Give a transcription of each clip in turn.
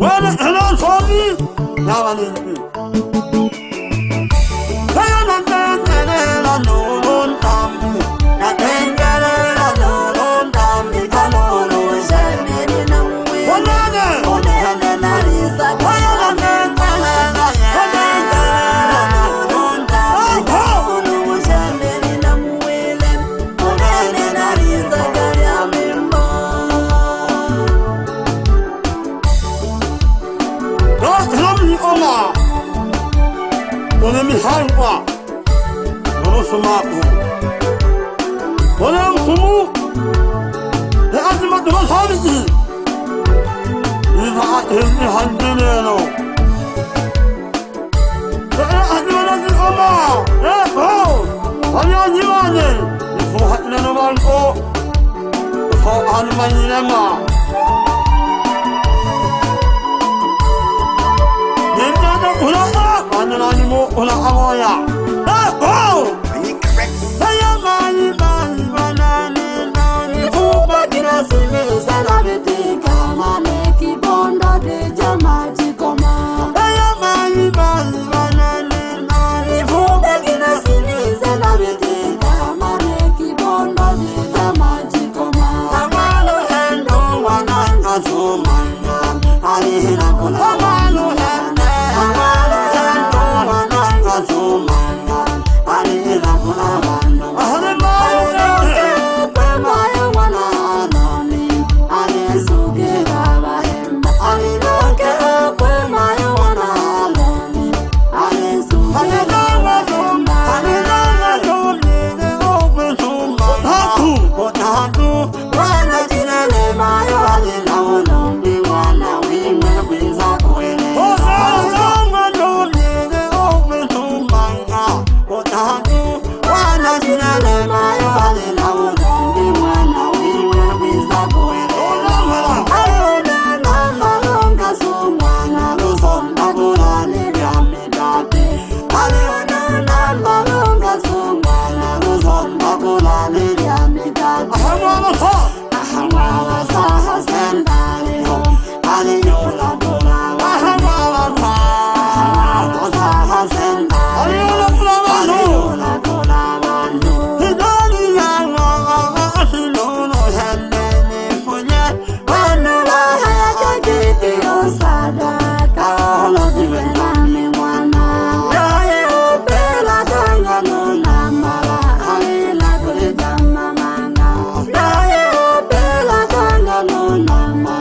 Wala helal fami ya wali kaya na tengele la lolon tambi na tengele la lolon tambi kalolo shemeni na mwe wala ne onele na risa kaya na tengele la lolon tambi kalolo shemeni na mwele onele na risa kaya mimba Oma, ona mi halwa, ona sumaku, ona sumu, ne azma dua sabiti, ina ahli handineno, ne azma nazi oma, ne ho, anya niwane, ifu hatneno malko, ifu almayinema. Animo una amoya. Oh! Saya mani mani banani nani fuba kina simi sana betika mane kibondo de jamaji koma. Saya mani mani banani nani fuba kina simi sana betika mane kibondo de jamaji koma. Amalo hendo wananga zumanga alihina kuna. Amalo hendo Zumanga, alihila kuna bando. Ahademayo, pemayo wananoni, aliyesugira bahemba. Aliloke pemayo wananoni, aliyesugira bahemba. Alilanga jomine ope zumanga. Kotatu, wana jinele mayo alila unombi wana wime wiza kwele. Wana jinale mayo alila unombi wana wime wiza kwele. Ayona na malonga sumwana luzonda kulani vyamidati. Ayona na malonga sumwana luzonda kulani vyamidati. Ahamala saha sendali home. Aliyola kulawa. Ahamala saha sendali home. Mama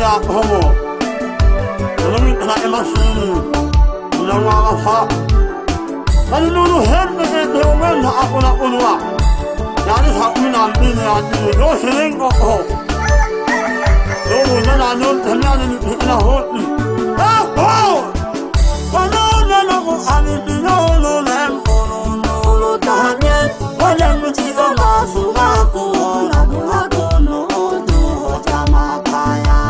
ya homo nami na emasini na wala fa ani no hemme de men na akona unwa yani sa mina mbini ya ni yo hirengo ho yo na no tanya ni na ho ah ho kono na ko ani no no lem no no tanya wala mti go masu ma ko la go no do jama kaya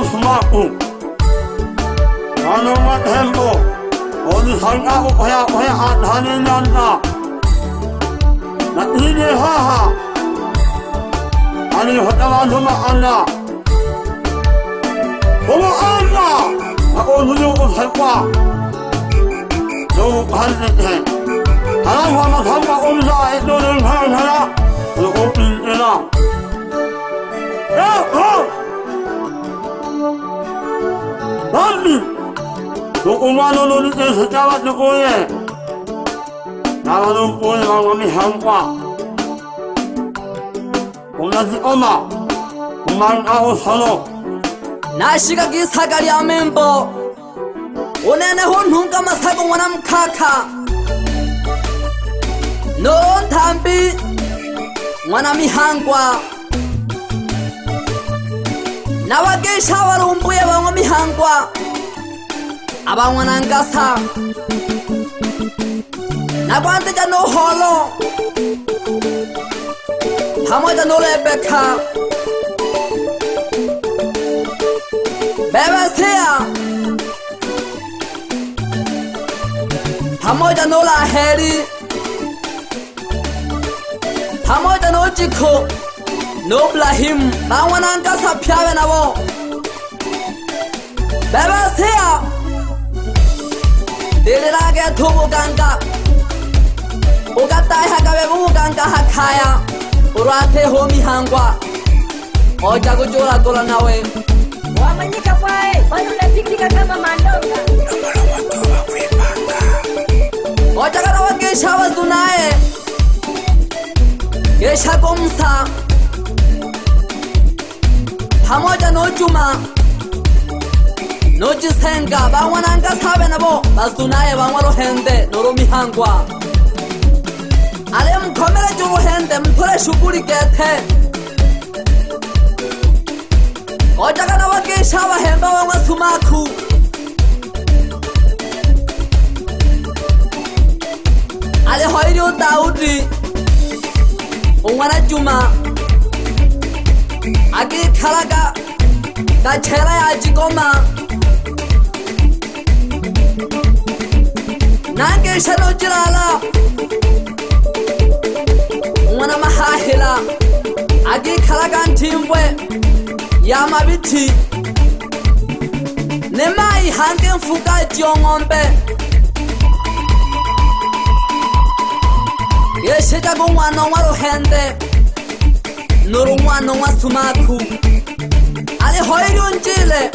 sumaku. Ano matembo. Oni sanga ko kaya adhanin nanda. Na ini haha. Ani hotawa suma anda. Omo anda. Ako nuyo ko salpa. Do hanne. Ala wama thamba umza ito rin hana. Lo ko pinela. Bambi. Dokumano nuni sa tawat na kuya. Naranong po yung mga mihangwa. Kung nasi oma, kumain ako salo. Nashika gisagari ya membo. Unene hunhunga masago wanam kaka. Non tambi wanamihangwa. Nawagesha warumbuye wanamihangwa. Abangwanangasa Nagwanteja no holo Pamoja no lebeka Bebesia Pamoja no la heri Pamoja no jiko No blahim Bangwanangasa piawe na wo Bebesia Dili lage thubu ganga Ugatai hakawe ganga hakaya Urate homi hangwa Oja kujula kula nawe Wamanyika fae Wanu nafikika kama mandonga Oja karawa gesha wazunae Gesha kumsa Pamoja no juma Noji senga bangwananga sabe nabo basunaye bangwalo hende noromi hangwa Ale mkomele juru hende mpure shukuri gete Ojaga na wakesha wa hemba wangwa sumaku Ale hoirio Daudi Ungwana juma Agi khalaga Kachela ya jikoma Nange shalo jirala Mwana mahahila Agi khalagan timbwe Yama biti Nemai hange mfuka jiongombe Yesheja gungwano waro hende Nuru mwano wa sumaku Ale hoiri unjile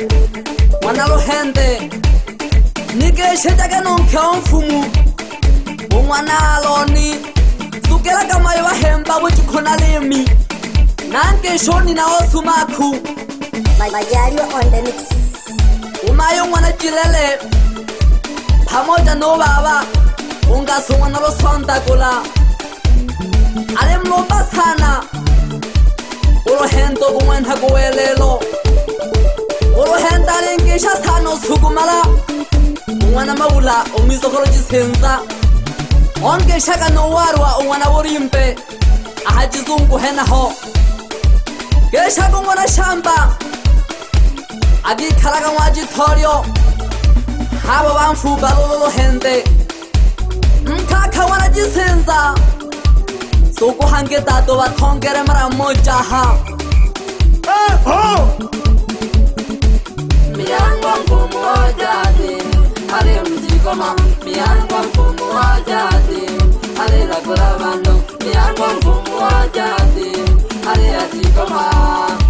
Mwana lo hende Nige shedage nonkeo mfumu Umwana aloni Sukela kama yuwa hemba wujikona lemi Nange shoni na osumaku Majaliwa on the mix Umayo mwana jilele Pamoja no baba Unga sumwana lo sonda kula Ale mloba sana Ulo hendo kumwenta kuwelelo Ulo henda lingisha sano sukumala Umwana maula umizokolo jisenza Onge shaka no warwa umwana worimpe Ahajizungu hena ho Gesha kumwana shamba Adi kalaga wajitorio Haba bamfu balolo hende Mkaka wana jisenza Soko hange dato batongere mara moja ha Miyango mfumu wa jadi Hale mjikoma Miyango mfumu wa jadi Hale lakura bando Miyango mfumu wa jadi Hale ajikoma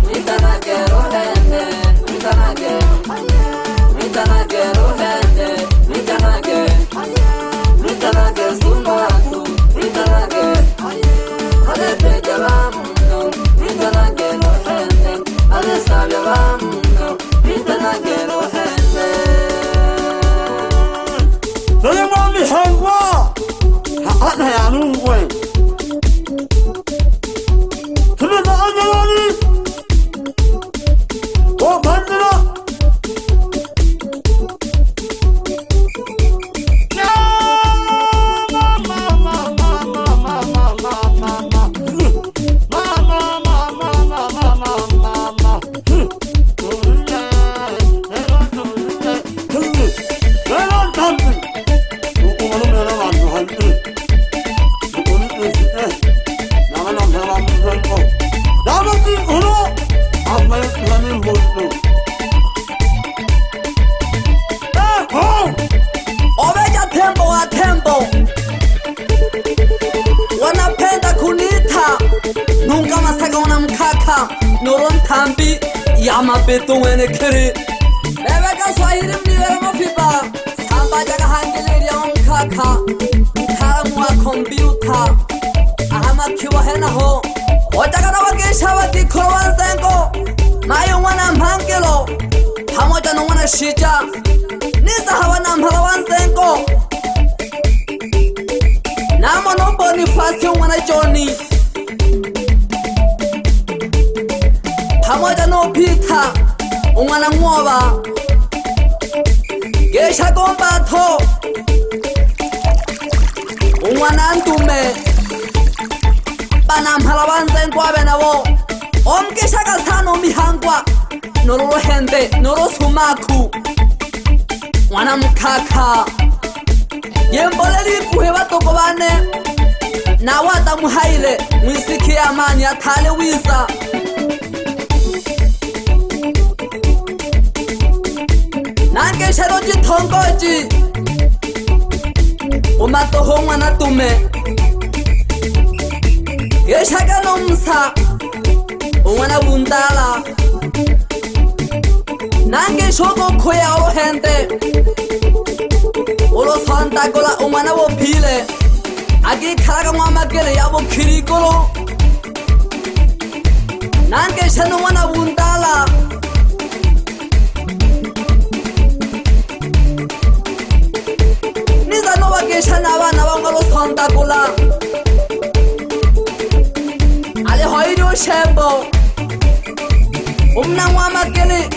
Mitanagero hende Mitanagero hende Mitanage sumbatu Mitanage Hale peja bamuno Mitanagero hende Hale sabya bamuno Mitanagero hende Dole mami hangwa. Hana ya nungwe. Tule na anjalani. O bandira. Yama beto wene kiri Bebe ka swahili mniwele mofiba Samba jaga hangili ya mkaka Karamu wa kompyuta Ahama kiwa hena ho Ojaga na wakisha watikoro wanzengo Mayo wana mhangilo Pamoja na wana shija Nisa hawa na mhala wanzengo Namo no Bonifacio wana Johnny Pamoja no Peter Umwana Mwoba Gesha Gombato Umwana Ndume Bana mhala wanzengo abe nabo Omgesha Gasano Mihangwa Nororo Hende Noro Sumaku Mwana Mkaka Yemboleli kuhe batoko bane Na wata muhaile Mwisiki amani atale wiza Nange sharoji tongoji Umatoho mwana tume Yeshaga no msa Umwana bundala Nange shogo kuya ohende Olo santa gola umwana wo pile Agi karaga mwama gele ya wo kirigolo Nange shano mwana bundala Niza no wagesha na wana wangolo santa gola Ale hoirio shembo Umna mwama gele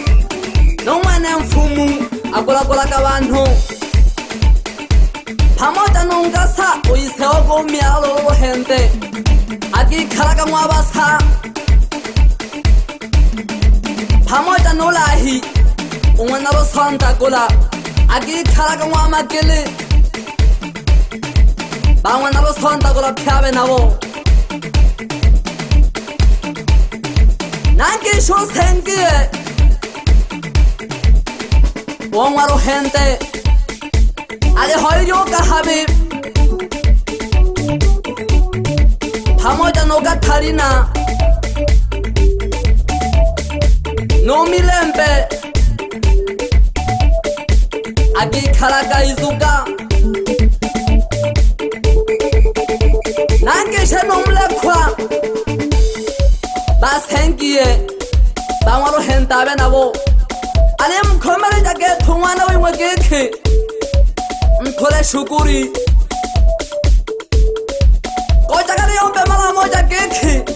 No mwana mfumu Agola gola kabantu Pamoja nungasa Uiseo gomia lolo hende Agi karaga mwabasa Pamoja nolahi Umwana lo santa gola Agi karaga mwamagele Bangwana lo santa gola piabe nabo Nangi sho sengie Wongwa lo hende Ale hoyo Habib Pamoja no Gatarina No Milembe Agi Karaga Izuka Nange shano mlekwa Bas hengie Bangwaro hentabe nabo Ale mkomere jage tungwana wimwe geke Mkole shukuri Kojaga ni ombe mala moja geki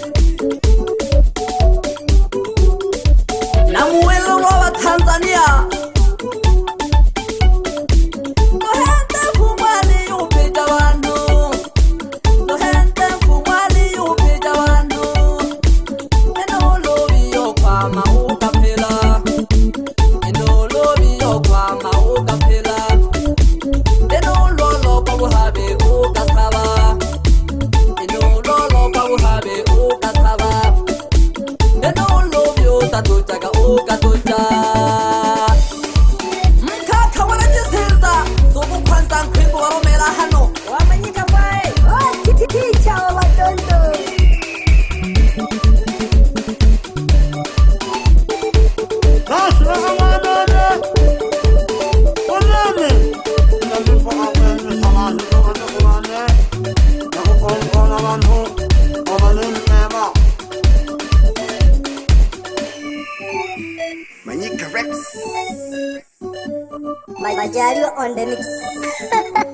Na muwelo wa Tanzania Nohente fumwali upija wanu Nohente fumwali upija wanu Eno lobi yo kwa mauka pela Eno lobi yo kwa mauka pela Mkaka wana jisirda Sobu kwanza nkribu waromela hano Wamanyika fae Ticha wa watondo Majario on the mix.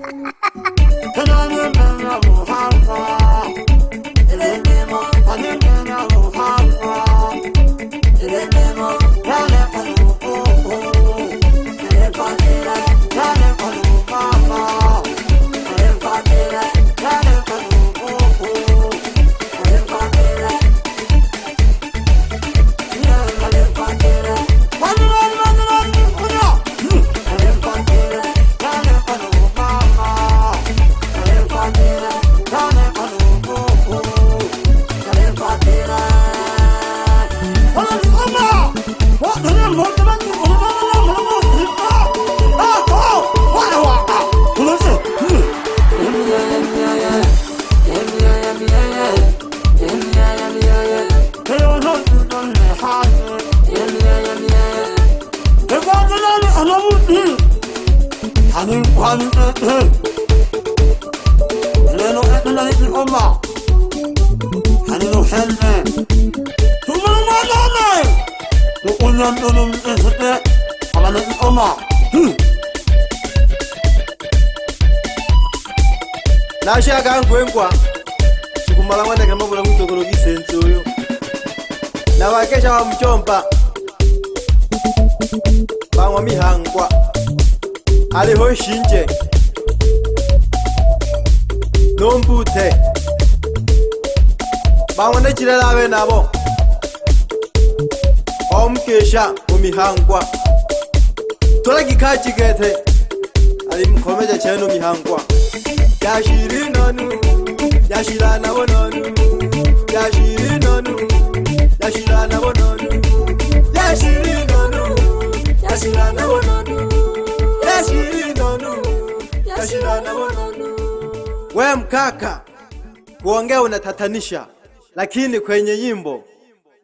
Mama Anamuti Hanin kwani Leno etna iti oma Hanino hende Tumama nane Nukunyan tunum esete Hamana iti oma Nasha kangwengwa Sikumala mwana kama mula mutokologi sensoyo Na wakesha wa mchomba Bangwa mihangwa Aliho shinje Nombute Bangwa nechirela awe nabo Omkesha umihangwa Tola kikachi gete Ali mkomeja chenu mihangwa Yashiri nonu Yashira nabo nonu Yashiri nonu Yashira nabo nonu Yashiri nonu Yashira nabo nonu Yashiri nonu Yashira nabo nonu. We mkaka kuongea unatatanisha, lakini kwenye nyimbo